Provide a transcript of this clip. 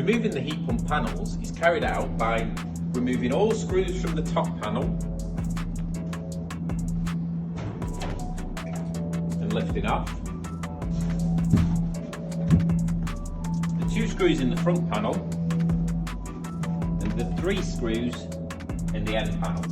Removing the heat pump panels is carried out by removing all screws from the top panel and lifting off. The 2 screws in the front panel and the 3 screws in the end panel.